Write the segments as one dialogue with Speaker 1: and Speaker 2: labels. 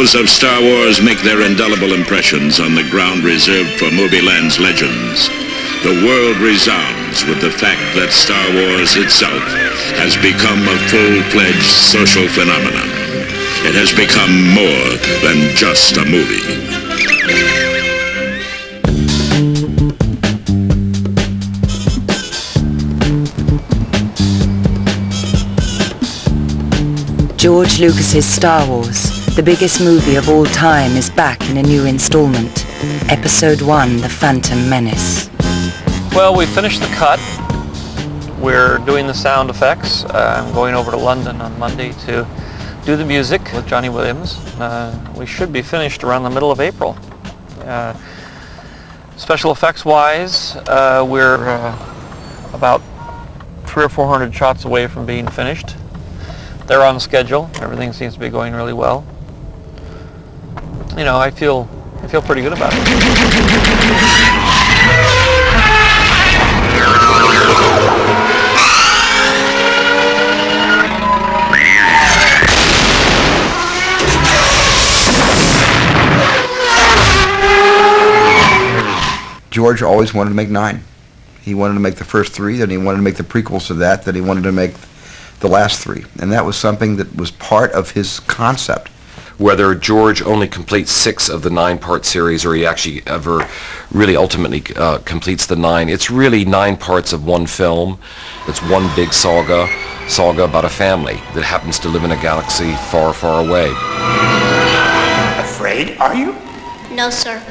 Speaker 1: Of Star Wars make their indelible impressions on the ground reserved for Movieland's legends. The world resounds with the fact that Star Wars itself has become a full-fledged social phenomenon. It has become more than just a movie.
Speaker 2: George Lucas's Star Wars, the biggest movie of all time, is back in a new installment. Episode 1, The Phantom Menace.
Speaker 3: Well, we finished the cut. We're doing the sound effects. I'm going over to London on Monday to do the music with Johnny Williams. We should be finished around the middle of April. Special effects wise, we're about 300 or 400 shots away from being finished. They're on schedule. Everything seems to be going really well. You know, I feel pretty good about it.
Speaker 4: George always wanted to make 9. He wanted to make the first 3, then he wanted to make the prequels to that, then he wanted to make the last 3. And that was something that was part of his concept.
Speaker 5: Whether George only completes 6 of the 9-part series or he actually ever really ultimately completes the 9, it's really 9 parts of one film. It's one big saga about a family that happens to live in a galaxy far, far away.
Speaker 6: Afraid, are you?
Speaker 7: No, sir.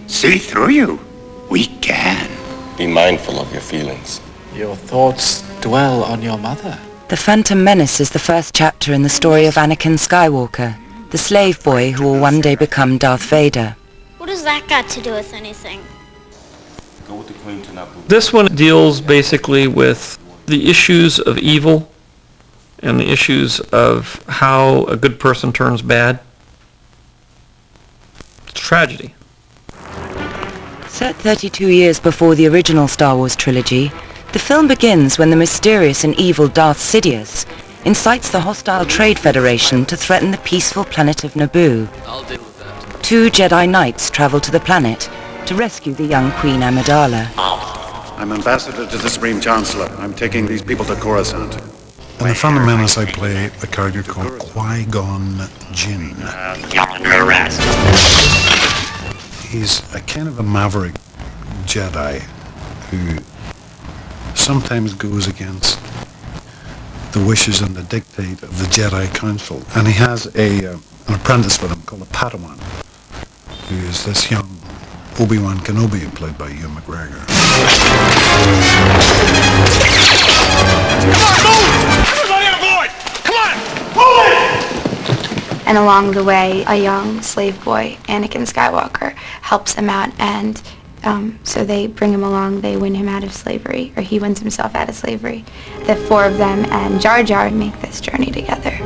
Speaker 6: See through you. We can.
Speaker 8: Be mindful of your feelings.
Speaker 9: Your thoughts dwell on your mother.
Speaker 2: The Phantom Menace is the first chapter in the story of Anakin Skywalker, the slave boy who will one day become Darth Vader.
Speaker 7: What does that got to do with anything?
Speaker 8: Go with the Queen to Naboo.
Speaker 3: This one deals basically with the issues of evil and the issues of how a good person turns bad. It's a tragedy.
Speaker 2: Set 32 years before the original Star Wars trilogy, the film begins when the mysterious and evil Darth Sidious incites the hostile Trade Federation to threaten the peaceful planet of Naboo.
Speaker 3: I'll deal with that. 2 Jedi Knights travel to the planet to rescue the young Queen Amidala.
Speaker 10: I'm ambassador to the Supreme Chancellor. I'm taking these people to Coruscant.
Speaker 11: In The Phantom Menace, I play a character called Qui-Gon Jinn.
Speaker 6: You're under arrest.
Speaker 11: He's a kind of a maverick Jedi who sometimes goes against the wishes and the dictate of the Jedi Council. And he has an apprentice with him called a Padawan, who is this young Obi-Wan Kenobi, played by Ewan McGregor.
Speaker 6: Come on, move! Everybody on board! Come on! Move it!
Speaker 12: And along the way, a young slave boy, Anakin Skywalker, helps him out, and so they bring him along, they win him out of slavery, or he wins himself out of slavery. The 4 of them and Jar Jar make this journey together.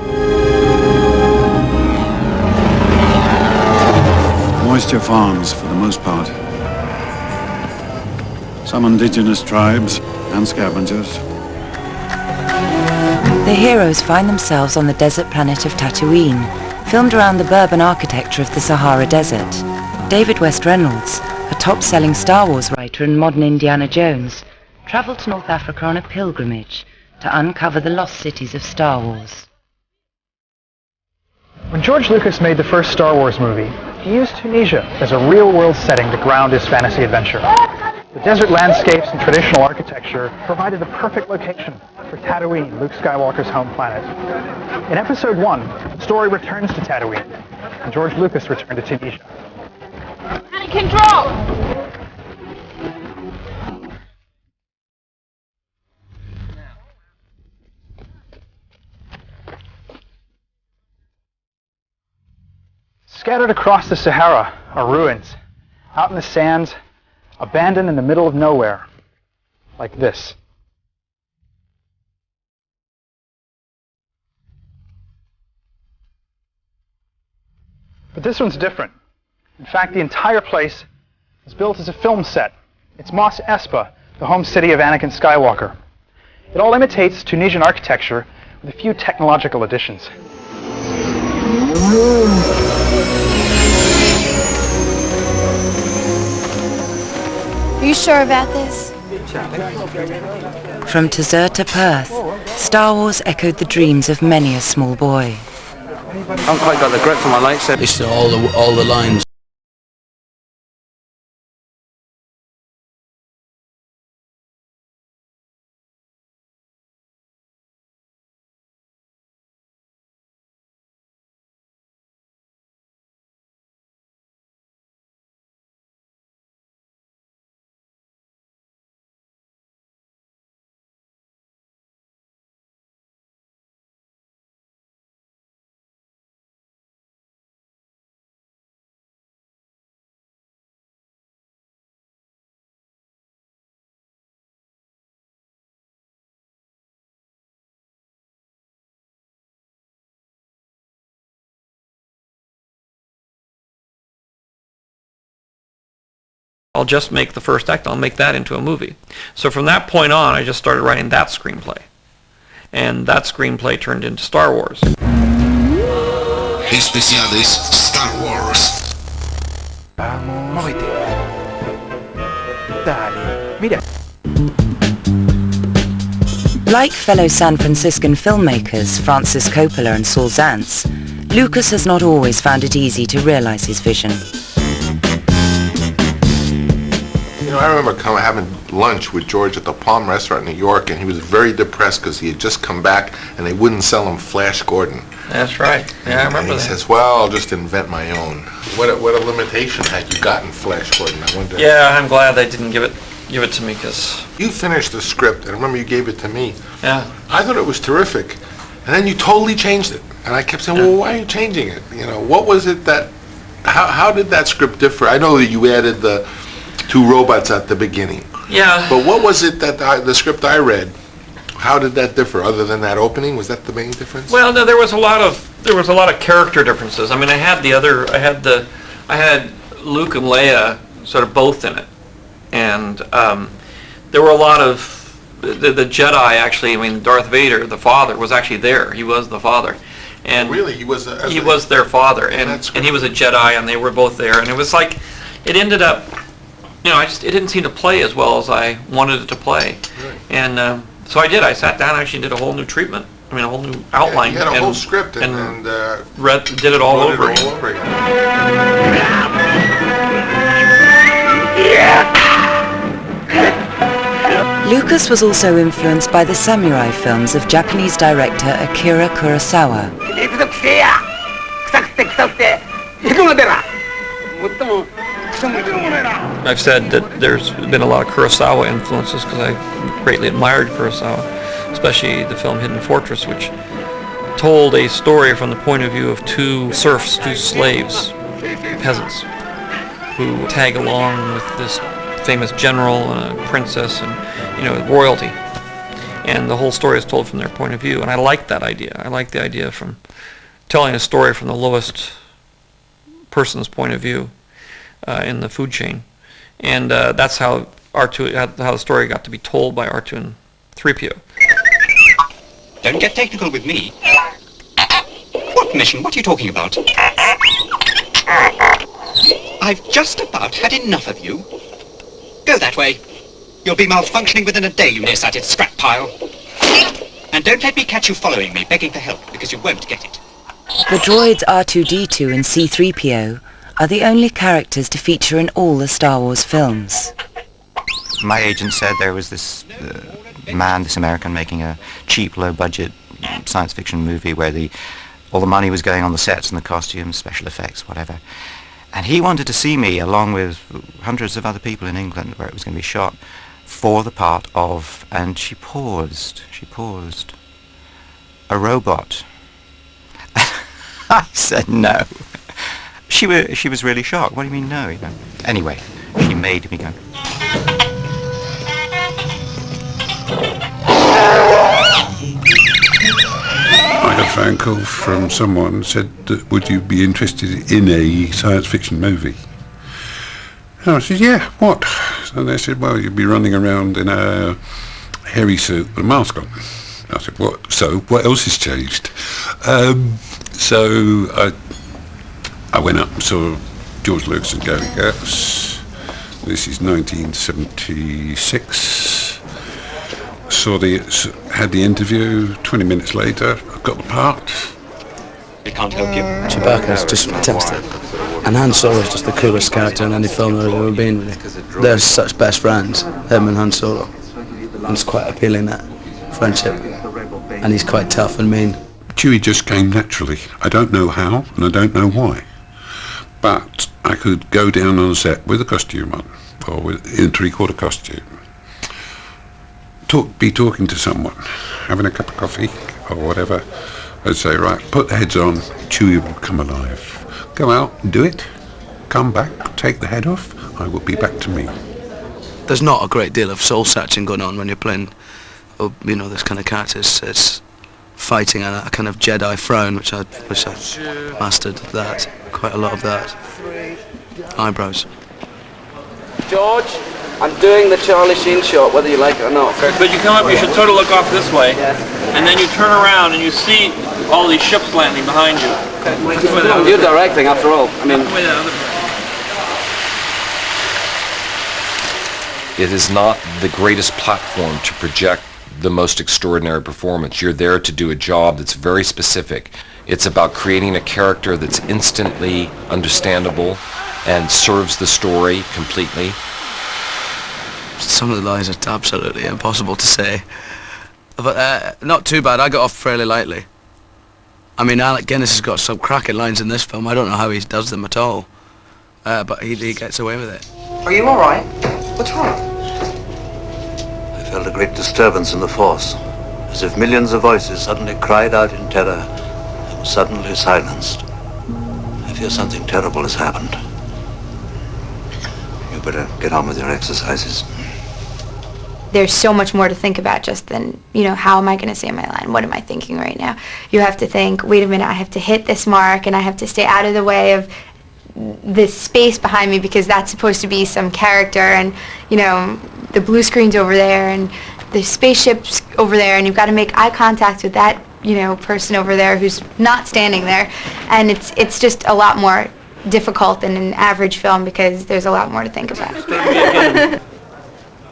Speaker 10: Moisture farms, for the most part. Some indigenous tribes and scavengers.
Speaker 2: The heroes find themselves on the desert planet of Tatooine, filmed around the Bourbon architecture of the Sahara Desert. David West Reynolds, a top-selling Star Wars writer and modern Indiana Jones, travelled to North Africa on a pilgrimage to uncover the lost cities of Star Wars.
Speaker 13: When George Lucas made the first Star Wars movie, he used Tunisia as a real-world setting to ground his fantasy adventure. The desert landscapes and traditional architecture provided the perfect location for Tatooine, Luke Skywalker's home planet. In Episode 1, the story returns to Tatooine, and George Lucas returned to Tunisia.
Speaker 7: Control!
Speaker 13: Scattered across the Sahara are ruins, out in the sands, abandoned in the middle of nowhere, like this. But this one's different. In fact, the entire place is built as a film set. It's Mos Espa, the home city of Anakin Skywalker. It all imitates Tunisian architecture with a few technological additions.
Speaker 12: Are you sure about this?
Speaker 2: From Tazur to Perth, Star Wars echoed the dreams of many a small boy.
Speaker 14: I haven't quite got the grip for my lightsaber.
Speaker 9: It's all the lines.
Speaker 3: I'll just make the first act, I'll make that into a movie. So from that point on, I just started writing that screenplay. And that screenplay turned into Star Wars.
Speaker 6: Especial is Star Wars.
Speaker 13: Muovete. Dale, mira.
Speaker 2: Like fellow San Franciscan filmmakers Francis Coppola and Saul Zaentz, Lucas has not always found it easy to realize his vision.
Speaker 15: You know, I remember having lunch with George at the Palm Restaurant in New York, and he was very depressed because he had just come back and they wouldn't sell him Flash Gordon.
Speaker 3: That's right. Yeah, I remember
Speaker 15: and
Speaker 3: that.
Speaker 15: He says, well, I'll just invent my own. What a limitation had you gotten Flash Gordon, I wonder.
Speaker 3: Yeah, I'm glad they didn't give it to me, because...
Speaker 15: You finished the script, and I remember you gave it to me.
Speaker 3: Yeah.
Speaker 15: I thought it was terrific. And then you totally changed it. And I kept saying, well, why are you changing it? You know, what was it that... How did that script differ? I know that you added the 2 robots at the beginning.
Speaker 3: Yeah.
Speaker 15: But what was it that the script I read, how did that differ? Other than that opening, was that the main difference?
Speaker 3: Well, no, there was a lot of character differences. I mean, I had Luke and Leia sort of both in it, and there were a lot of the Jedi actually. I mean, Darth Vader, the father, was actually there. He was the father, and
Speaker 15: really, he was
Speaker 3: their father, and he was a Jedi, and they were both there, and it was like, it ended up, you know, it didn't seem to play as well as I wanted it to play,
Speaker 15: right.
Speaker 3: And so I did. I sat down and actually did a whole new treatment. I mean, a whole new outline.
Speaker 15: Yeah, you had a whole script and
Speaker 3: did it all over again.
Speaker 2: Lucas was also influenced by the samurai films of Japanese director Akira Kurosawa.
Speaker 3: I've said that there's been a lot of Kurosawa influences because I greatly admired Kurosawa, especially the film Hidden Fortress, which told a story from the point of view of 2 serfs, 2 slaves, peasants, who tag along with this famous general and a princess and, you know, royalty. And the whole story is told from their point of view, and I like that idea. I like the idea from telling a story from the lowest person's point of view in the food chain. And that's how how the story got to be told by R2 and 3PO.
Speaker 16: Don't get technical with me. What mission? What are you talking about? I've just about had enough of you. Go that way. You'll be malfunctioning within a day, you nearsighted scrap pile. And don't let me catch you following me, begging for help, because you won't get it.
Speaker 2: The droids R2-D2 and C-3PO are the only characters to feature in all the Star Wars films.
Speaker 17: My agent said there was this this American, making a cheap, low-budget science fiction movie where all the money was going on the sets and the costumes, special effects, whatever. And he wanted to see me, along with hundreds of other people in England, where it was going to be shot, for the part of, and she paused, a robot. I said no. She was really shocked. What do you mean no? You know? Anyway, she made me go.
Speaker 11: I had a phone call from someone who said, would you be interested in a science fiction movie? And I said, yeah, what? And they said, well, you'd be running around in a hairy suit with a mask on. I said, what? So what else has changed? So I went up and saw George Lucas and Gary Kurtz. This is 1976. Had the interview. 20 minutes later, I got the part.
Speaker 16: We can't help you.
Speaker 9: Chewbacca's just fantastic. And Han Solo's just the coolest character in any film I've ever been, really. They're such best friends, him and Han Solo. And it's quite appealing, that friendship. And he's quite tough and mean.
Speaker 11: Chewie just came naturally. I don't know how, and I don't know why. But I could go down on a set with a costume on, or in a three-quarter costume. Be talking to someone, having a cup of coffee, or whatever. I'd say, right, put the heads on, Chewie will come alive. Go out, do it, come back, take the head off, I will be back to me.
Speaker 9: There's not a great deal of soul-searching going on when you're playing, this kind of characters. It's fighting a kind of Jedi throne, which I mastered that, quite a lot of that. Eyebrows.
Speaker 14: George, I'm doing the Charlie Sheen shot, whether you like it or not.
Speaker 3: But you come up, you should sort of look off this way, and then you turn around and you see all these ships landing behind you.
Speaker 14: You're directing, after all. I mean,
Speaker 5: it is not the greatest platform to project the most extraordinary performance. You're there to do a job that's very specific. It's about creating a character that's instantly understandable and serves the story completely.
Speaker 9: Some of the lines are absolutely impossible to say. But not too bad. I got off fairly lightly. I mean, Alec Guinness has got some cracking lines in this film. I don't know how he does them at all. But he gets away with it.
Speaker 18: Are you all right? What's wrong?
Speaker 19: I felt a great disturbance in the force, as if millions of voices suddenly cried out in terror and were suddenly silenced. I fear something terrible has happened. You better get on with your exercises.
Speaker 12: There's so much more to think about just than, how am I going to say my line? What am I thinking right now? You have to think, wait a minute, I have to hit this mark and I have to stay out of the way of this space behind me because that's supposed to be some character and, the blue screen's over there and the spaceship's over there and you've got to make eye contact with that, person over there who's not standing there. And it's just a lot more difficult than an average film because there's a lot more to think about.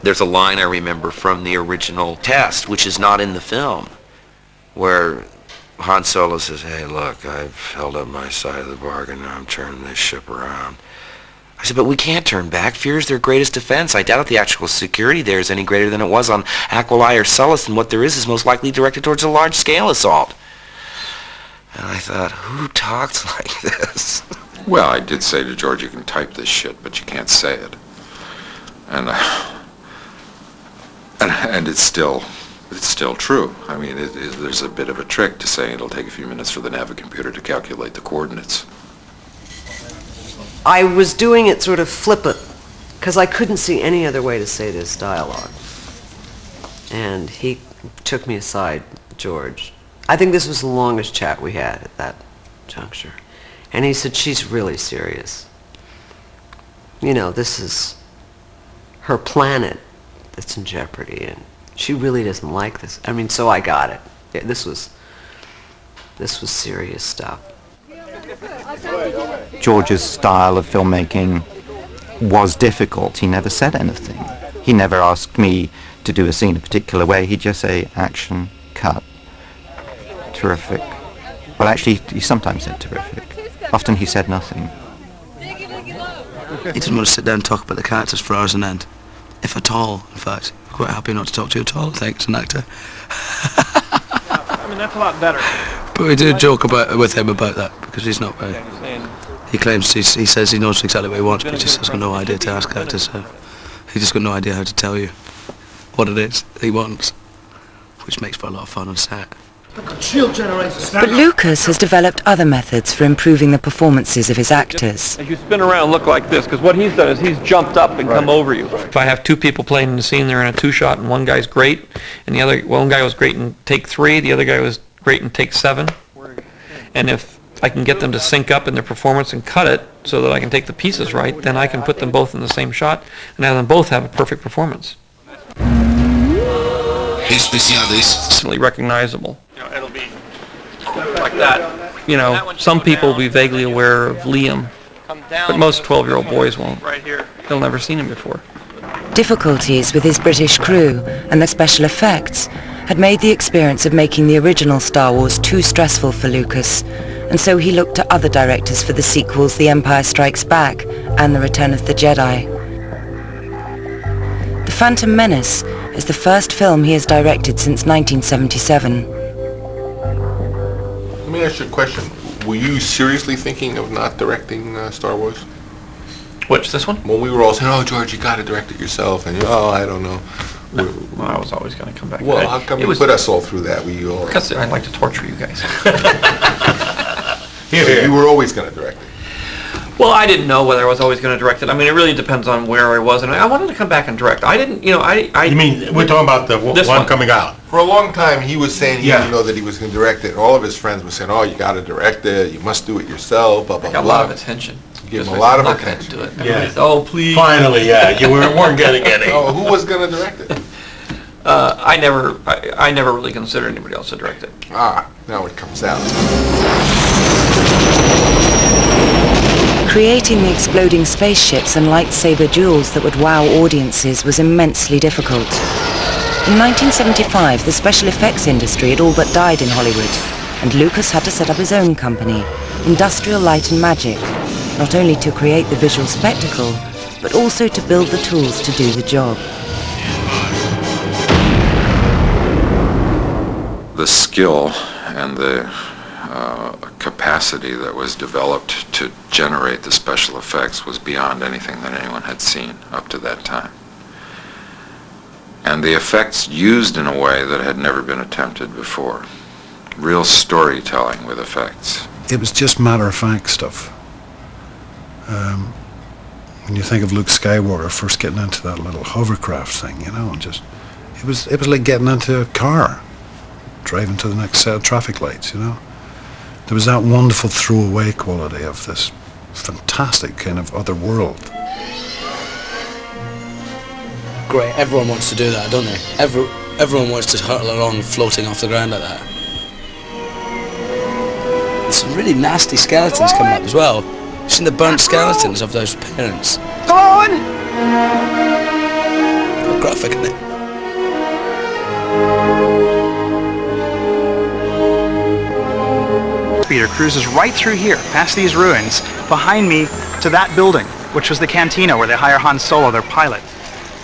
Speaker 20: There's a line I remember from the original test, which is not in the film, where Han Solo says, "Hey, look, I've held up my side of the bargain, now I'm turning this ship around." I said, "But we can't turn back. Fear is their greatest defense. I doubt if the actual security there is any greater than it was on Aquilai or Sullust, and what there is most likely directed towards a large-scale assault." And I thought, who talks like this?
Speaker 21: Well, I did say to George, you can type this shit, but you can't say it. And it's still true. I mean, there's a bit of a trick to saying it'll take a few minutes for the Navicomputer to calculate the coordinates.
Speaker 18: I was doing it sort of flippant, because I couldn't see any other way to say this dialogue. And he took me aside, George. I think this was the longest chat we had at that juncture. And he said, she's really serious. This is her planet that's in jeopardy, and she really doesn't like this. I mean, so I got it. Yeah, this was serious stuff.
Speaker 17: George's style of filmmaking was difficult. He never said anything. He never asked me to do a scene a particular way. He'd just say, action, cut, terrific. Well, actually, he sometimes said terrific. Often he said nothing.
Speaker 9: He didn't want to sit down and talk about the characters for hours on end. If at all, in fact. Quite happy not to talk to you at all, I think, as an actor.
Speaker 3: I mean, that's a lot better.
Speaker 9: But we do joke with him about that, because he's not very... He claims, he says he knows exactly what he wants, but he just has got no idea to ask actors. He just got no idea how to tell you what it is he wants, which makes for a lot of fun on set.
Speaker 2: But Lucas has developed other methods for improving the performances of his actors.
Speaker 3: As you spin around, look like this, because what he's done is he's jumped up and come over you. If I have two people playing in the scene, they're in a two-shot, and one guy's great, and one guy was great in take 3, the other guy was great in take 7. And if I can get them to sync up in their performance and cut it so that I can take the pieces right, then I can put them both in the same shot and have them both have a perfect performance.
Speaker 6: Especial is
Speaker 3: Instantly recognizable. It'll be like that. you know, some people will be vaguely aware of Liam, but most 12-year-old boys won't. They'll never seen him before.
Speaker 2: Difficulties with his British crew and the special effects had made the experience of making the original Star Wars too stressful for Lucas, and so he looked to other directors for the sequels The Empire Strikes Back and The Return of the Jedi. The Phantom Menace is the first film he has directed since 1977.
Speaker 15: Let me ask you a question. Were you seriously thinking of not directing Star Wars?
Speaker 3: Which, this one?
Speaker 15: When we were all saying, oh, George, you got to direct it yourself, and you, oh, I don't know.
Speaker 3: No, well, I was always going to come back.
Speaker 15: Well, how come you put us all through that?
Speaker 3: Because I like to torture you guys.
Speaker 15: You were always going to direct it.
Speaker 3: Well, I didn't know whether I was always going to direct it. I mean, it really depends on where I was, and I wanted to come back and direct. I didn't, you know,
Speaker 15: You mean, we're talking about the one coming out? For a long time, he was saying he didn't know that he was going to direct it. All of his friends were saying, oh, you got to direct it, you must do it yourself, blah, blah, blah.
Speaker 3: I got a lot of attention.
Speaker 15: Give him a lot of attention.
Speaker 3: Do it. Yeah. Oh, please.
Speaker 15: Finally, yeah. You weren't getting any. Oh, who was going to direct it?
Speaker 3: I never really considered anybody else to direct it.
Speaker 15: Ah, now it comes out.
Speaker 2: Creating the exploding spaceships and lightsaber duels that would wow audiences was immensely difficult. In 1975, the special effects industry had all but died in Hollywood, and Lucas had to set up his own company, Industrial Light and Magic, not only to create the visual spectacle, but also to build the tools to do the job.
Speaker 21: The skill and the capacity that was developed to generate the special effects was beyond anything that anyone had seen up to that time. And the effects used in a way that had never been attempted before. Real storytelling with effects.
Speaker 11: It was just matter-of-fact stuff. When you think of Luke Skywalker first getting into that little hovercraft thing, you know, it was like getting into a car, driving to the next set of traffic lights, you know. There was that wonderful throwaway quality of this fantastic kind of other world.
Speaker 9: Great, everyone wants to do that, don't they? Everyone wants to hurtle along floating off the ground like that. There's some really nasty skeletons coming up as well. You've seen the burnt skeletons of those parents.
Speaker 6: Come on!
Speaker 9: Quite graphic, isn't it?
Speaker 13: Speeder cruises right through here, past these ruins, behind me to that building, which was the cantina where they hire Han Solo, their pilot.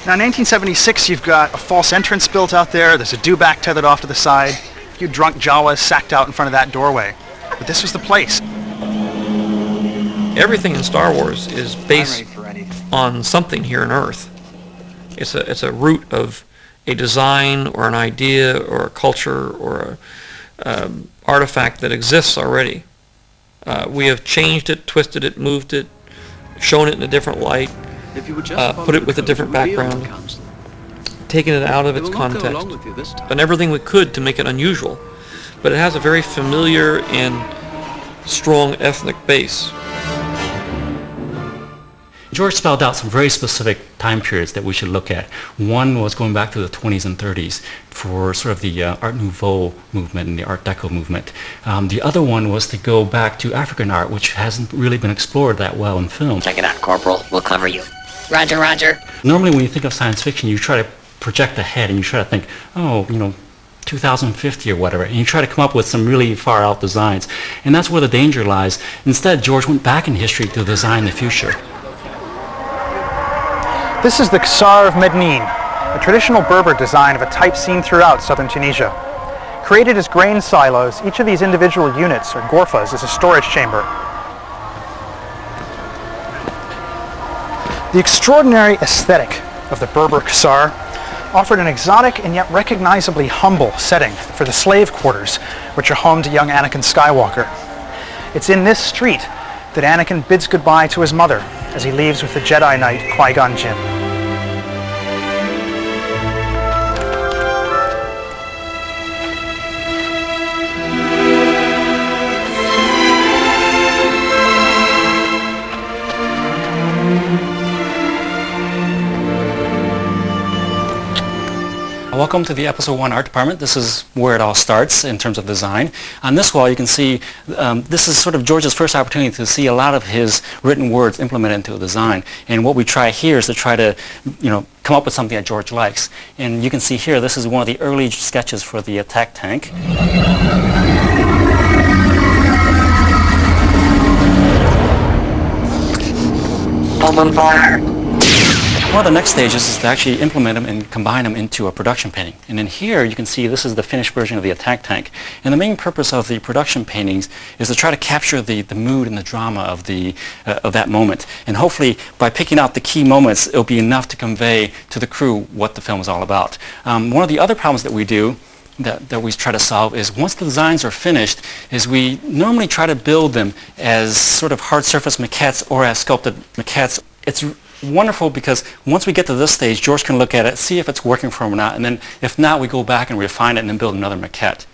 Speaker 13: Now in 1976, you've got a false entrance built out there, there's a dewback tethered off to the side, a few drunk Jawas sacked out in front of that doorway. But this was the place.
Speaker 3: Everything in Star Wars is based on something here on Earth. It's a root of a design or an idea or a culture or a artifact that exists already. We have changed it, twisted it, moved it, shown it in a different light, put it with a different background, taken it out of its context, done everything we could to make it unusual. But it has a very familiar and strong ethnic base.
Speaker 1: George spelled out some very specific time periods that we should look at. One was going back to the 20s and 30s for sort of the Art Nouveau movement and the Art Deco movement. The other one was to go back to African art, which hasn't really been explored that well in film.
Speaker 22: Check it out, Corporal. We'll cover you. Roger, roger.
Speaker 1: Normally when you think of science fiction, you try to project ahead and you try to think, oh, 2050 or whatever, and you try to come up with some really far out designs. And that's where the danger lies. Instead, George went back in history to design the future.
Speaker 13: This is the Qasar of Mednin, a traditional Berber design of a type seen throughout southern Tunisia. Created as grain silos, each of these individual units, or gorfas, is a storage chamber. The extraordinary aesthetic of the Berber Qasar offered an exotic and yet recognizably humble setting for the slave quarters, which are home to young Anakin Skywalker. It's in this street that Anakin bids goodbye to his mother as he leaves with the Jedi Knight Qui-Gon Jinn.
Speaker 1: Welcome to the Episode 1 Art Department. This is where it all starts in terms of design. On this wall you can see this is sort of George's first opportunity to see a lot of his written words implemented into a design. And what we try here is to try to, come up with something that George likes. And you can see here, this is one of the early sketches for the attack tank.
Speaker 22: I'm on fire.
Speaker 1: One of the next stages is to actually implement them and combine them into a production painting. And in here you can see this is the finished version of the attack tank. And the main purpose of the production paintings is to try to capture the mood and the drama of that moment. And hopefully by picking out the key moments, it'll be enough to convey to the crew what the film is all about. One of the other problems that we do that we try to solve is once the designs are finished, is we normally try to build them as sort of hard surface maquettes or as sculpted maquettes. It's wonderful because once we get to this stage, George can look at it, see if it's working for him or not, and then if not, we go back and refine it and then build another maquette.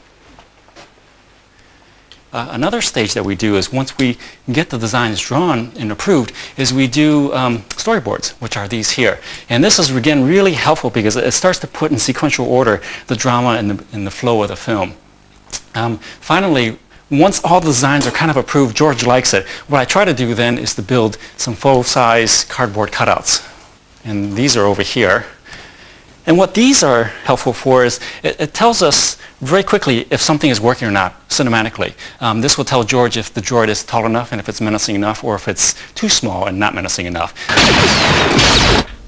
Speaker 1: Another stage that we do is once we get the designs drawn and approved is we do storyboards, which are these here. And this is, again, really helpful because it starts to put in sequential order the drama and the flow of the film. Finally, once all the designs are kind of approved, George likes it. What I try to do then is to build some full-size cardboard cutouts. And these are over here. And what these are helpful for is it tells us very quickly if something is working or not cinematically. This will tell George if the droid is tall enough and if it's menacing enough, or if it's too small and not menacing enough.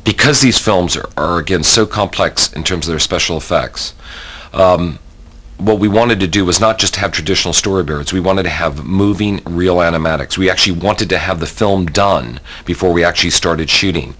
Speaker 5: Because these films are again so complex in terms of their special effects, what we wanted to do was not just have traditional storyboards, we wanted to have moving real animatics. We actually wanted to have the film done before we actually started shooting.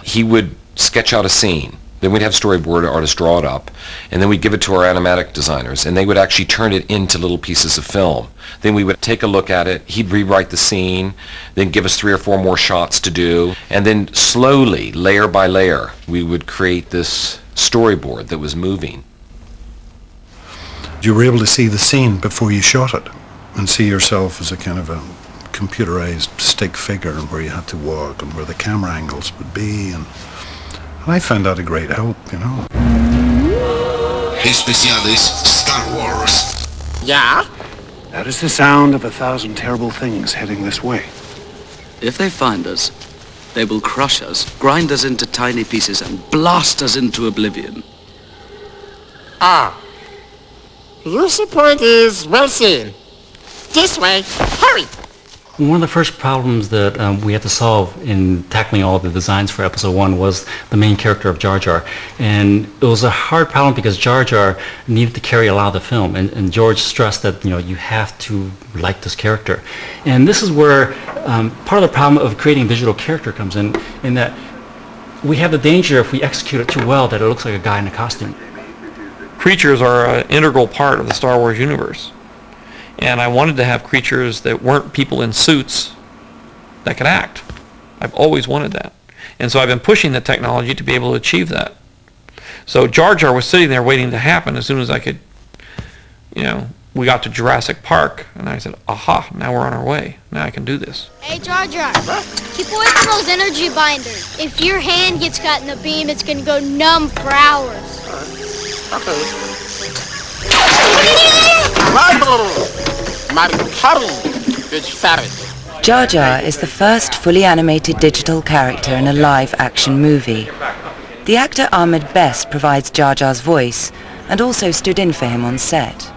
Speaker 5: He would sketch out a scene, then we'd have storyboard artists draw it up, and then we'd give it to our animatic designers, and they would actually turn it into little pieces of film. Then we would take a look at it, he'd rewrite the scene, then give us 3 or 4 more shots to do, and then slowly, layer by layer, we would create this storyboard that was moving.
Speaker 11: You were able to see the scene before you shot it and see yourself as a kind of a computerized stick figure and where you had to walk and where the camera angles would be, and I found that a great help,
Speaker 6: Especial is Star Wars.
Speaker 22: Yeah?
Speaker 10: That is the sound of 1,000 terrible things heading this way.
Speaker 9: If they find us, they will crush us, grind us into tiny pieces, and blast us into oblivion.
Speaker 22: Ah. Your support is well seen. This way. Hurry!
Speaker 1: One of the first problems that we had to solve in tackling all the designs for Episode 1 was the main character of Jar Jar. And it was a hard problem because Jar Jar needed to carry a lot of the film. And George stressed that you have to like this character. And this is where part of the problem of creating a digital character comes in that we have the danger if we execute it too well that it looks like a guy in a costume.
Speaker 3: Creatures are an integral part of the Star Wars universe. And I wanted to have creatures that weren't people in suits that could act. I've always wanted that. And so I've been pushing the technology to be able to achieve that. So Jar Jar was sitting there waiting to happen as soon as I could, we got to Jurassic Park, and I said, aha, now we're on our way. Now I can do this.
Speaker 7: Hey, Jar Jar, keep away from those energy binders. If your hand gets caught in the beam, it's going to go numb for hours.
Speaker 2: Jar Jar is the first fully animated digital character in a live-action movie. The actor Ahmed Best provides Jar Jar's voice and also stood in for him on set.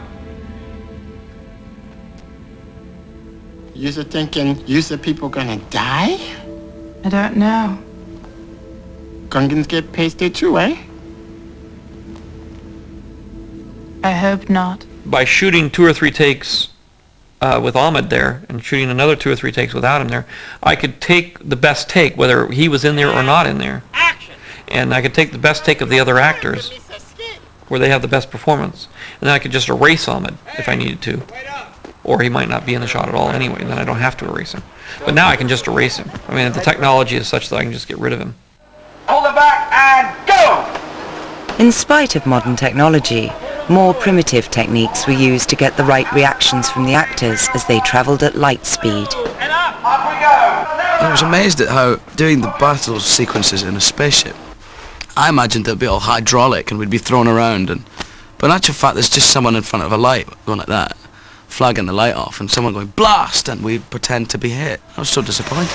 Speaker 4: You're thinking people gonna die?
Speaker 12: I don't know.
Speaker 4: Gungans get pasted too, eh?
Speaker 12: I hope not.
Speaker 3: By shooting 2 or 3 takes with Ahmed there and shooting another 2 or 3 takes without him there, I could take the best take, whether he was in there or not in there. And I could take the best take of the other actors where they have the best performance. And then I could just erase Ahmed if I needed to. Or he might not be in the shot at all anyway, and then I don't have to erase him. But now I can just erase him. I mean, the technology is such that I can just get rid of him.
Speaker 22: Hold it back and go!
Speaker 2: In spite of modern technology, more primitive techniques were used to get the right reactions from the actors as they travelled at light speed.
Speaker 9: I was amazed at how doing the battle sequences in a spaceship I imagined it'd be all hydraulic and we'd be thrown around, but in actual fact there's just someone in front of a light going like that, flagging the light off, and someone going blast, and we pretend to be hit. I was so disappointed.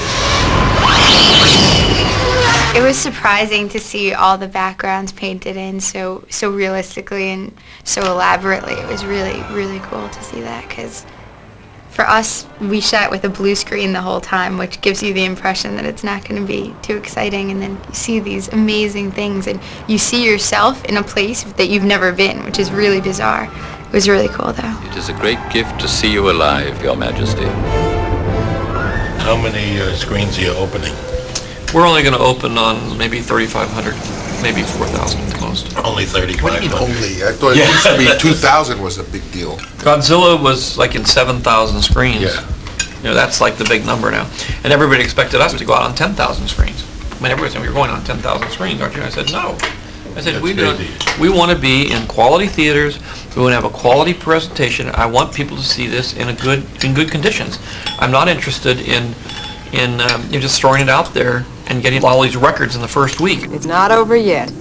Speaker 12: It was surprising to see all the backgrounds painted in so realistically and so elaborately. It was really, really cool to see that, because for us, we shot with a blue screen the whole time, which gives you the impression that it's not going to be too exciting, and then you see these amazing things, and you see yourself in a place that you've never been, which is really bizarre. It was really cool, though.
Speaker 8: It is a great gift to see you alive, Your Majesty.
Speaker 15: How many screens are you opening?
Speaker 3: We're only going to open on maybe 3,500, maybe 4,000 at the most.
Speaker 15: Only 3,500. What do you mean only? I thought it used to be 2,000 was a big deal.
Speaker 3: Godzilla was like in 7,000 screens.
Speaker 15: Yeah.
Speaker 3: You know, that's like the big number now. And everybody expected us to go out on 10,000 screens. I mean, everybody said, "You're going on 10,000 screens, aren't you?" And I said, "No." I said, we want to be in quality theaters. We want to have a quality presentation. I want people to see this in good conditions. I'm not interested in just throwing it out there and getting all these records in the first week.
Speaker 16: It's not over yet.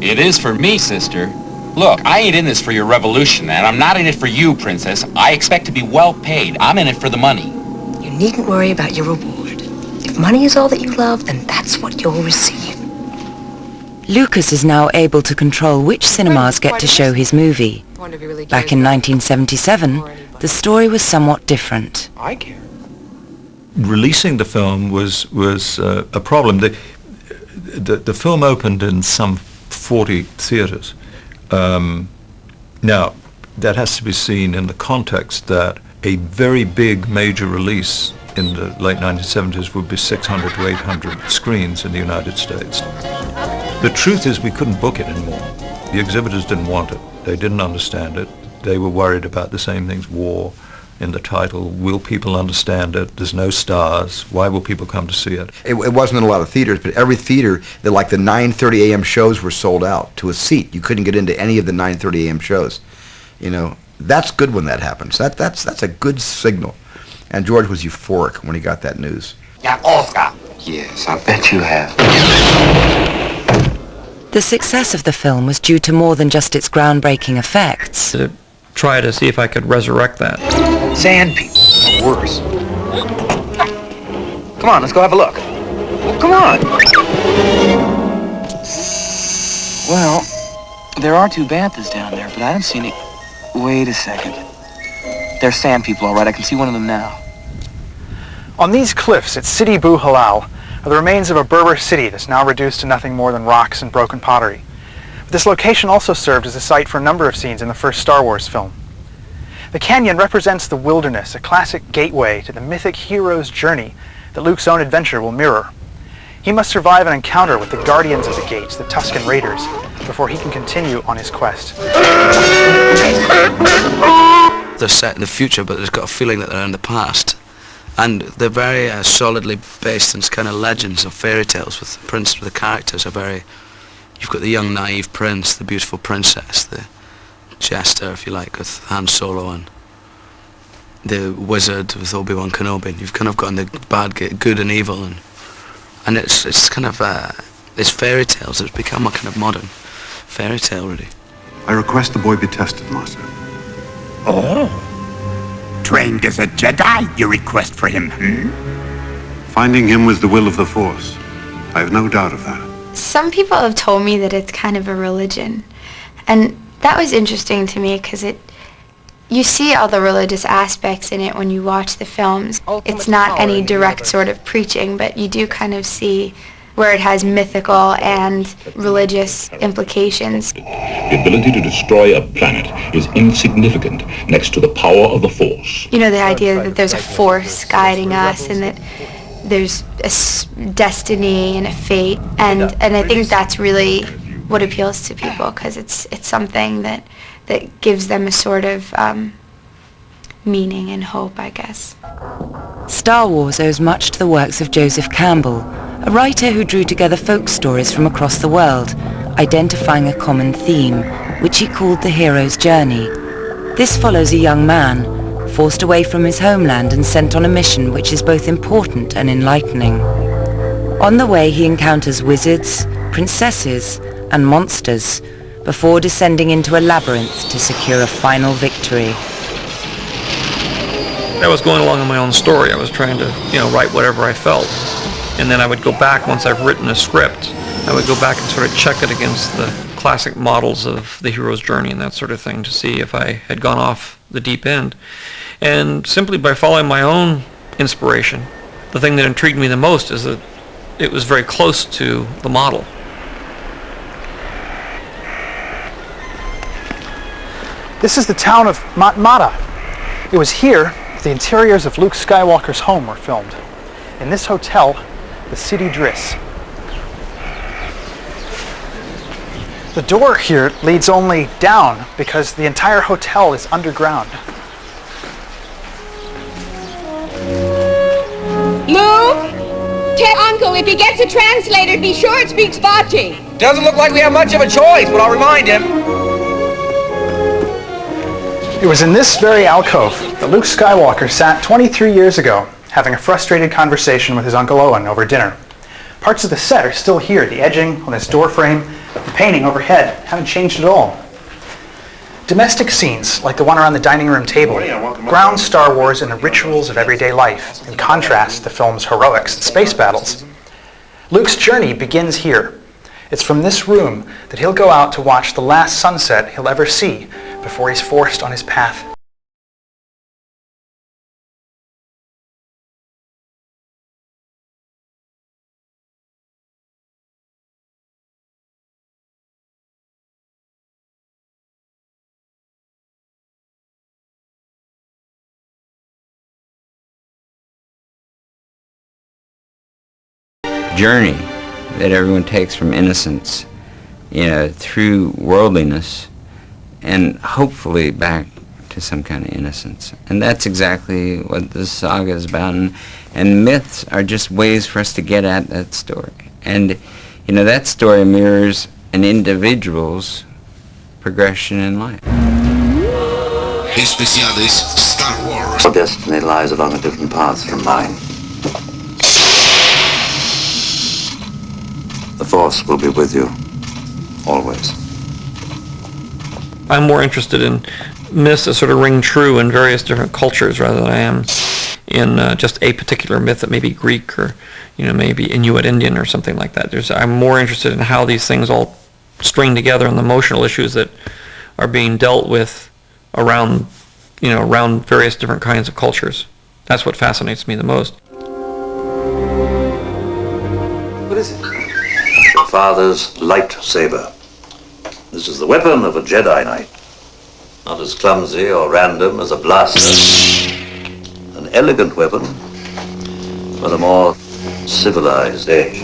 Speaker 23: It is for me, sister. Look, I ain't in this for your revolution, and I'm not in it for you, princess. I expect to be well paid. I'm in it for the money.
Speaker 16: You needn't worry about your reward. If money is all that you love, then that's what you'll receive.
Speaker 2: Lucas is now able to control which cinemas get to show his movie. Back in 1977, the story was somewhat different.
Speaker 23: I care.
Speaker 24: Releasing the film was a problem. The film opened in some 40 theaters. Now, that has to be seen in the context that a very big major release in the late 1970s would be 600 to 800 screens in the United States. The truth is we couldn't book it anymore. The exhibitors didn't want it. They didn't understand it. They were worried about the same things, war in the title. Will people understand it? There's no stars. Why will people come to see it?
Speaker 25: It wasn't in a lot of theaters, but every theater, like the 9:30 a.m. shows were sold out to a seat. You couldn't get into any of the 9:30 a.m. shows. You know, that's good when that happens. That's a good signal. And George was euphoric when he got that news.
Speaker 23: Yeah, Oscar. Yes, I bet you have.
Speaker 2: The success of the film was due to more than just its groundbreaking effects.
Speaker 3: To try to see if I could resurrect that.
Speaker 23: Sand people, or worse. Come on, let's go have a look. Come on.
Speaker 14: Well, there are two banthas down there, but I don't see any... Wait a second. They're sand people, all right. I can see one of them now.
Speaker 13: On these cliffs at Sidi Bou Halal are the remains of a Berber city that's now reduced to nothing more than rocks and broken pottery. But this location also served as a site for a number of scenes in the first Star Wars film. The canyon represents the wilderness, a classic gateway to the mythic hero's journey that Luke's own adventure will mirror. He must survive an encounter with the guardians of the gates, the Tusken Raiders, before he can continue on his quest.
Speaker 9: They're set in the future, but there's got a feeling that they're in the past. And they're very solidly based in kind of legends or fairy tales. With the characters are very... You've got the young naive prince, the beautiful princess, the jester, if you like, with Han Solo, and the wizard with Obi-Wan Kenobi. You've kind of got the bad, good and evil, and it's kind of it's fairy tales. It's become a kind of modern fairy tale, really.
Speaker 10: I request the boy be tested, Master.
Speaker 26: Oh. Trained as a Jedi, you request for him,
Speaker 10: Finding him was the will of the Force. I have no doubt of that.
Speaker 12: Some people have told me that it's kind of a religion, and that was interesting to me because you see all the religious aspects in it when you watch the films. It's not any direct sort of preaching, but you do kind of see where it has mythical and religious implications.
Speaker 27: The ability to destroy a planet is insignificant next to the power of the Force.
Speaker 12: You know, the idea that there's a force guiding us and that there's a destiny and a fate, and I think that's really what appeals to people, because it's something that gives them a sort of meaning and hope, I guess.
Speaker 2: Star Wars owes much to the works of Joseph Campbell, a writer who drew together folk stories from across the world, identifying a common theme, which he called the hero's journey. This follows a young man, forced away from his homeland and sent on a mission which is both important and enlightening. On the way he encounters wizards, princesses, and monsters, before descending into a labyrinth to secure a final victory.
Speaker 3: I was going along in my own story. I was trying to, write whatever I felt. And then I would go back, once I've written a script, I would go back and sort of check it against the classic models of the hero's journey and that sort of thing to see if I had gone off the deep end. And simply by following my own inspiration, the thing that intrigued me the most is that it was very close to the model.
Speaker 13: This is the town of Matmata. It was here the interiors of Luke Skywalker's home were filmed. In this hotel, the City Driss. The door here leads only down because the entire hotel is underground.
Speaker 5: Luke, tell Uncle if he gets a translator, be sure it speaks Vachi.
Speaker 14: Doesn't look like we have much of a choice, but I'll remind him.
Speaker 13: It was in this very alcove that Luke Skywalker sat 23 years ago, having a frustrated conversation with his Uncle Owen over dinner. Parts of the set are still here. The edging on this door frame, the painting overhead haven't changed at all. Domestic scenes, like the one around the dining room table, ground Star Wars in the rituals of everyday life, in contrast to the film's heroics and space battles. Luke's journey begins here. It's from this room that he'll go out to watch the last sunset he'll ever see before he's forced on his path.
Speaker 11: Journey that everyone takes from innocence, through worldliness, and hopefully back to some kind of innocence. And that's exactly what this saga is about. And myths are just ways for us to get at that story. And, that story mirrors an individual's progression in life.
Speaker 17: Especial is Star Wars.
Speaker 18: Your destiny lies along a different path from mine. The Force will be with you, always.
Speaker 3: I'm more interested in myths that sort of ring true in various different cultures rather than I am in just a particular myth that may be Greek or, maybe Inuit Indian or something like that. I'm more interested in how these things all string together and the emotional issues that are being dealt with around various different kinds of cultures. That's what fascinates me the most.
Speaker 18: What is it? Your father's lightsaber. This is the weapon of a Jedi Knight. Not as clumsy or random as a blaster. An elegant weapon for a more civilized age.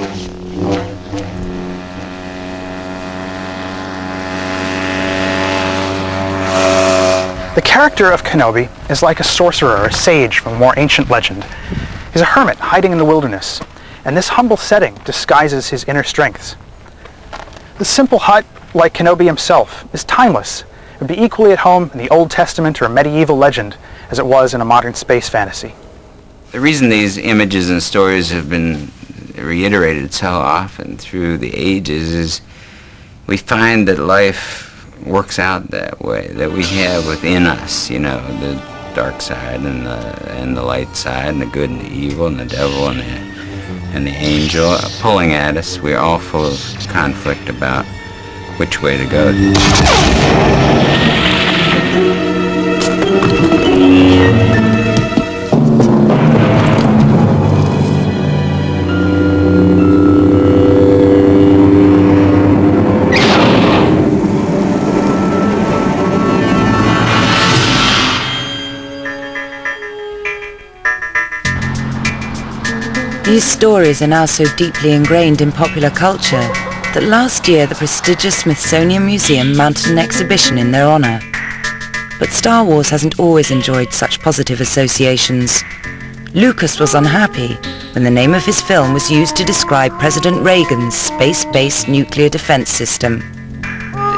Speaker 13: The character of Kenobi is like a sorcerer or a sage from a more ancient legend. He's a hermit hiding in the wilderness, and this humble setting disguises his inner strengths. The simple hut, like Kenobi himself, is timeless. It would be equally at home in the Old Testament or a medieval legend as it was in a modern space fantasy.
Speaker 11: The reason these images and stories have been reiterated so often through the ages is we find that life works out that way, that we have within us, the dark side and the light side, and the good and the evil, and the devil and the angel pulling at us. We're all full of conflict about which way to go.
Speaker 2: These stories are now so deeply ingrained in popular culture that last year the prestigious Smithsonian Museum mounted an exhibition in their honor. But Star Wars hasn't always enjoyed such positive associations. Lucas was unhappy when the name of his film was used to describe President Reagan's space-based nuclear defense system.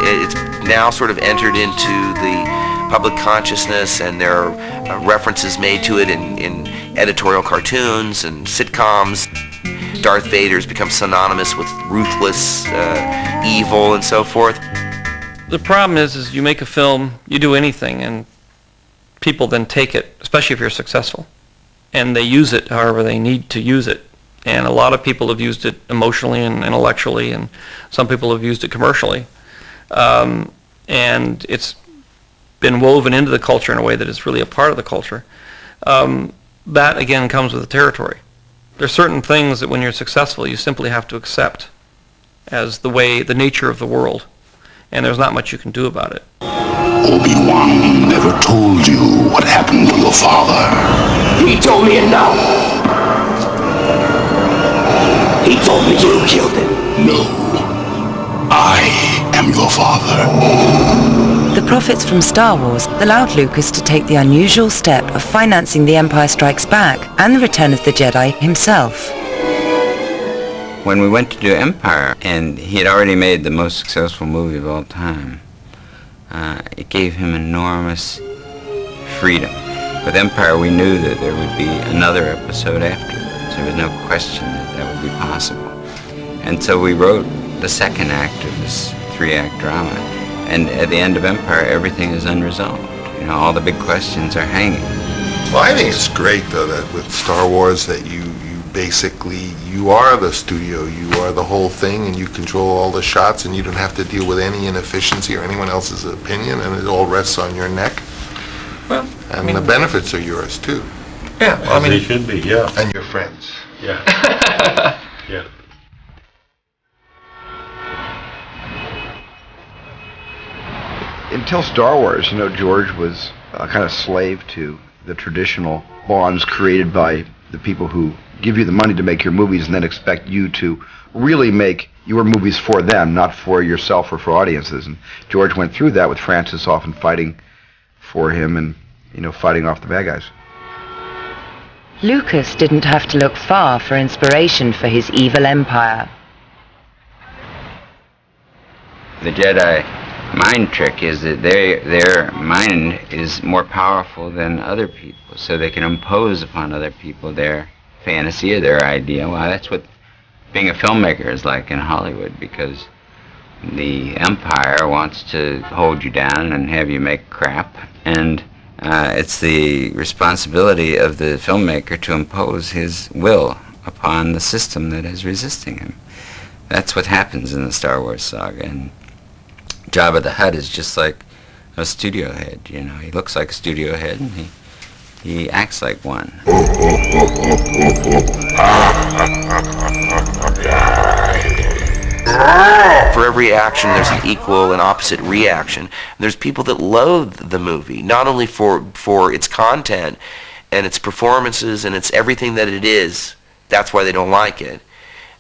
Speaker 19: It's now sort of entered into the public consciousness, and there are references made to it in editorial cartoons and sitcoms. Darth Vader's become synonymous with ruthless evil and so forth.
Speaker 3: The problem is you make a film, you do anything, and people then take it, especially if you're successful, and they use it however they need to use it. And a lot of people have used it emotionally and intellectually, and some people have used it commercially. And it's been woven into the culture in a way that is really a part of the culture. That, again, comes with the territory. There's certain things that when you're successful, you simply have to accept as the nature of the world. And there's not much you can do about it.
Speaker 27: Obi-Wan never told you what happened to your father.
Speaker 1: He told me enough. He told me you killed him.
Speaker 27: No. I am your father.
Speaker 2: The profits from Star Wars allowed Lucas to take the unusual step of financing The Empire Strikes Back and The Return of the Jedi himself.
Speaker 11: When we went to do Empire, and he had already made the most successful movie of all time, it gave him enormous freedom. With Empire, we knew that there would be another episode afterwards. There was no question that that would be possible. And so we wrote the second act of this 3-act drama. And at the end of Empire, everything is unresolved. You know, all the big questions are hanging.
Speaker 15: Well, I think it's great, though, that with Star Wars that you basically, you are the studio, you are the whole thing, and you control all the shots, and you don't have to deal with any inefficiency or anyone else's opinion, and it all rests on your neck.
Speaker 3: Well,
Speaker 15: and the benefits are yours, too.
Speaker 3: Yeah, well,
Speaker 15: As
Speaker 3: they
Speaker 15: should be, yeah. And your friends.
Speaker 27: Yeah. Yeah.
Speaker 25: Until Star Wars, you know, George was a kind of slave to the traditional bonds created by the people who give you the money to make your movies and then expect you to really make your movies for them, not for yourself or for audiences. And George went through that with Francis often fighting for him and, you know, fighting off the bad guys.
Speaker 2: Lucas didn't have to look far for inspiration for his evil empire.
Speaker 11: The Jedi mind trick is that their mind is more powerful than other people, so they can impose upon other people their fantasy or their idea. Well, that's what being a filmmaker is like in Hollywood, because the empire wants to hold you down and have you make crap, and it's the responsibility of the filmmaker to impose his will upon the system that is resisting him. That's what happens in the Star Wars saga, and Jabba the Hutt is just like a studio head, you know. He looks like a studio head, and he acts like one.
Speaker 19: For every action, there's an equal and opposite reaction. There's people that loathe the movie, not only for its content and its performances and its everything that it is. That's why they don't like it.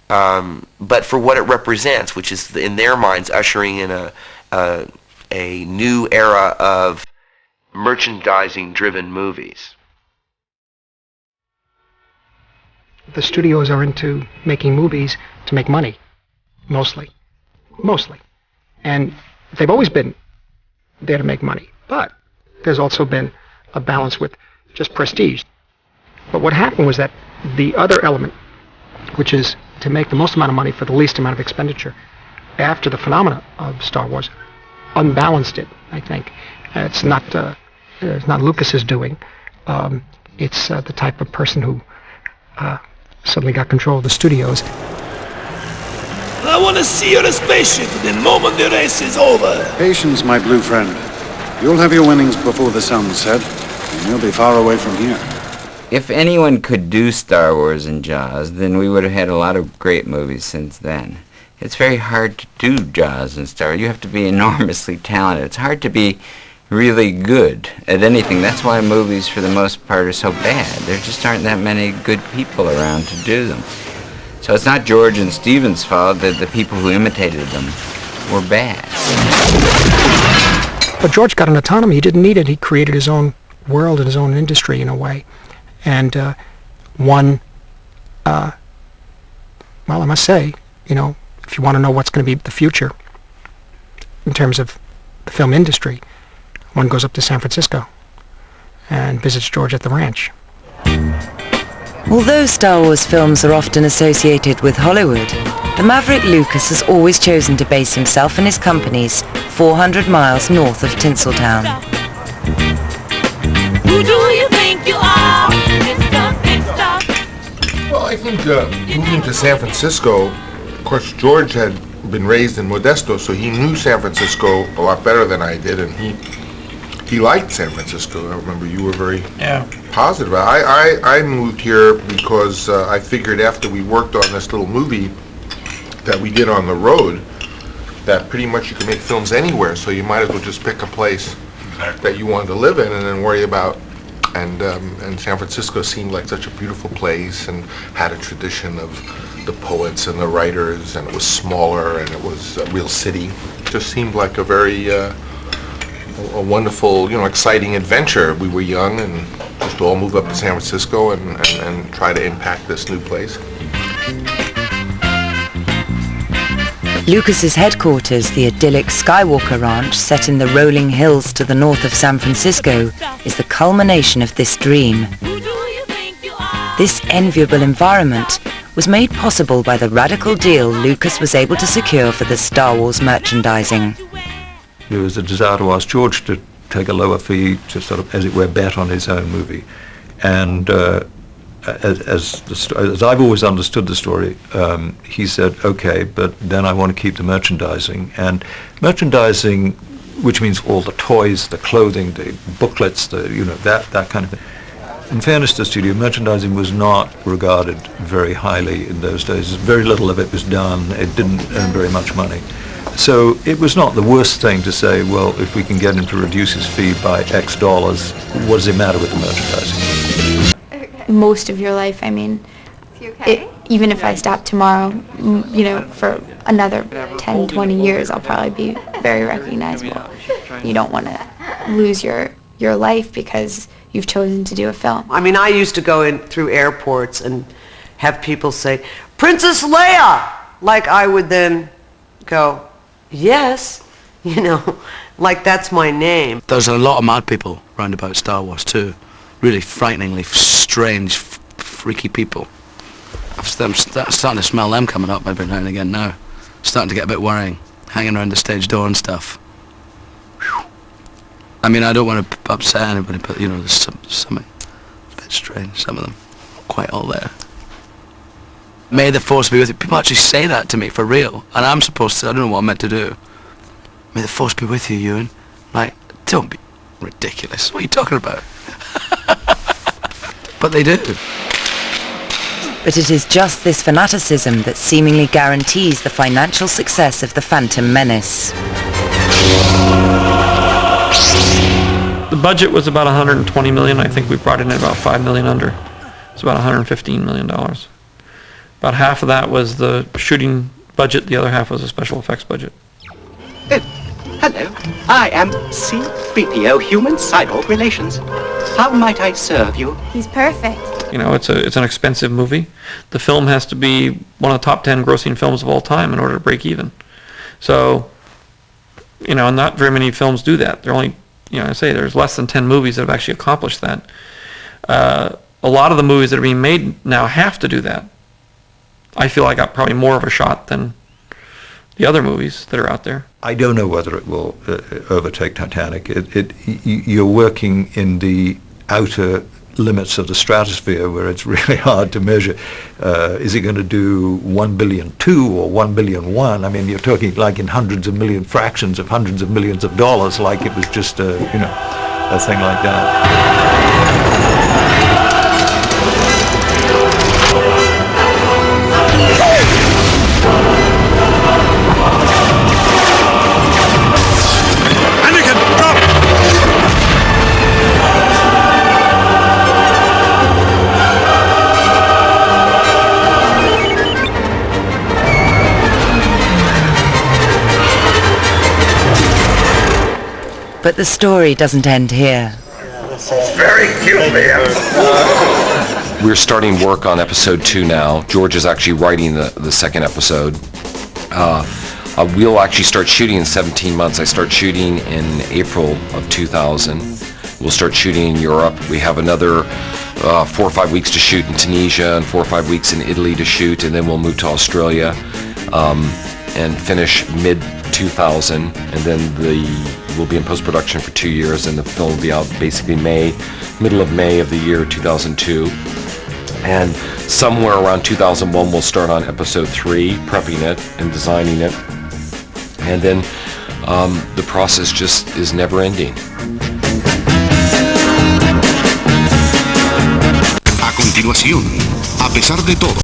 Speaker 19: But for what it represents, which is in their minds ushering in a new era of merchandising-driven movies.
Speaker 4: The studios are into making movies to make money, mostly. And they've always been there to make money. But there's also been a balance with just prestige. But what happened was that the other element, which is to make the most amount of money for the least amount of expenditure, after the phenomena of Star Wars, unbalanced it, I think. It's not Lucas's doing. It's the type of person who suddenly got control of the studios.
Speaker 1: I want to see you in a spaceship the moment the race is over.
Speaker 10: Patience, my blue friend. You'll have your winnings before the sun's set, and you'll be far away from here.
Speaker 11: If anyone could do Star Wars and Jaws, then we would have had a lot of great movies since then. It's very hard to do Jaws and Star Wars. You have to be enormously talented. It's hard to be really good at anything. That's why movies, for the most part, are so bad. There just aren't that many good people around to do them. So it's not George and Stephen's fault that the people who imitated them were bad.
Speaker 4: But George got an autonomy. He didn't need it. He created his own world and his own industry in a way. And well, I must say, you know, if you want to know what's going to be the future in terms of the film industry, one goes up to San Francisco and visits George at the ranch.
Speaker 2: Although Star Wars films are often associated with Hollywood, the maverick Lucas has always chosen to base himself and his companies 400 miles north of Tinseltown.
Speaker 1: Who do you think you are, Mr.
Speaker 15: Well, I think moving to San Francisco, of course, George had been raised in Modesto, so he knew San Francisco a lot better than I did, and he liked San Francisco. I remember you were very positive. I moved here because I figured after we worked on this little movie that we did on the road, that pretty much you can make films anywhere, so you might as well just pick a place that you wanted to live in and then worry about. And San Francisco seemed like such a beautiful place and had a tradition of the poets and the writers, and it was smaller and it was a real city. It just seemed like a very a wonderful, exciting adventure. We were young and just all move up to San Francisco and try to impact this new place.
Speaker 2: Lucas's headquarters, the idyllic Skywalker Ranch set in the rolling hills to the north of San Francisco, is the culmination of this dream. This enviable environment was made possible by the radical deal Lucas was able to secure for the Star Wars merchandising.
Speaker 24: There was a desire to ask George to take a lower fee to sort of, as it were, bet on his own movie. And as I've always understood the story, he said, okay, but then I want to keep the merchandising. And merchandising, which means all the toys, the clothing, the booklets, that kind of thing. In fairness to the studio, merchandising was not regarded very highly in those days. Very little of it was done. It didn't earn very much money. So it was not the worst thing to say, well, if we can get him to reduce his fee by X dollars, what does it matter with the merchandising?
Speaker 12: Most of your life, I mean, even if I stop tomorrow, for another 10, 20 years, I'll probably be very recognizable. You don't want to lose your life because you've chosen to do a film.
Speaker 6: I mean, I used to go in through airports and have people say, Princess Leia! Like I would then go, yes, like that's my name.
Speaker 9: There's a lot of mad people round about Star Wars too. Really frighteningly strange, freaky people. I'm starting to smell them coming up every now and again now. Starting to get a bit worrying, hanging around the stage door and stuff. Whew. I mean, I don't want to upset anybody, but there's something a bit strange. Some of them, quite all there. May the force be with you. People actually say that to me for real, and I'm supposed to. I don't know what I'm meant to do. May the force be with you, Ewan. Like, don't be ridiculous. What are you talking about? But they do.
Speaker 2: But it is just this fanaticism that seemingly guarantees the financial success of the Phantom Menace.
Speaker 3: The budget was about $120 million. I think we brought in about $5 million under. It's about $115 million. About half of that was the shooting budget. The other half was a special effects budget.
Speaker 7: Hello. I am C-3PO Human-Cyborg Relations. How might I serve you?
Speaker 12: He's perfect.
Speaker 3: It's an expensive movie. The film has to be one of the top 10 grossing films of all time in order to break even. So, not very many films do that. There are only, there's less than 10 movies that have actually accomplished that. A lot of the movies that are being made now have to do that. I feel I got probably more of a shot than the other movies that are out there.
Speaker 24: I don't know whether it will overtake Titanic. You're working in the outer limits of the stratosphere where it's really hard to measure. Is it going to do 1 billion 2 or 1 billion 1? I mean, you're talking like in hundreds of million fractions of hundreds of millions of dollars, like it was just a thing like that.
Speaker 2: But the story doesn't end here.
Speaker 17: Very cute, Liam.
Speaker 8: We're starting work on episode 2 now. George is actually writing the second episode. We'll actually start shooting in 17 months. I start shooting in April of 2000. We'll start shooting in Europe. We have another 4 or 5 weeks to shoot in Tunisia and 4 or 5 weeks in Italy to shoot, and then we'll move to Australia and finish mid-2000, and then we'll be in post-production for 2 years, and the film will be out basically middle of May of the year 2002. And somewhere around 2001 we'll start on episode 3, prepping it and designing it, and then the process just is never ending.
Speaker 5: A continuación, a pesar de todo.